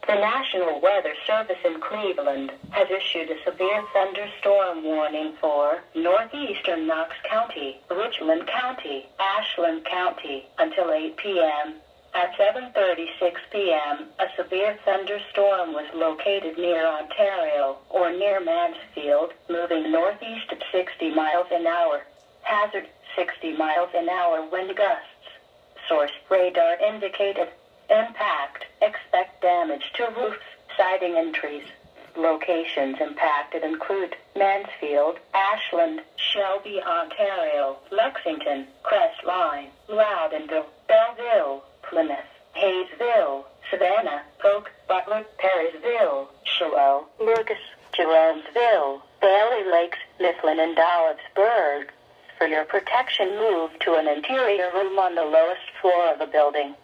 The National Weather Service in Cleveland has issued a severe thunderstorm warning for northeastern Knox County, Richland County, Ashland County until 8 p.m. At 7:36 p.m., a severe thunderstorm was located near Ontario, or near Mansfield, moving northeast at 60 miles an hour. Hazard, 60 miles an hour wind gusts. Source, radar indicated. Impact, expect damage to roofs, siding and trees. Locations impacted include Mansfield, Ashland, Shelby, Ontario, Lexington, Crestline, Loudonville, Belleville, Plymouth, Hayesville, Savannah, Polk, Butler, Perrysville, Shiloh, Lucas, Jeromesville, Bailey Lakes, Mifflin, and Dahlsburg. For your protection, move to an interior room on the lowest floor of the building.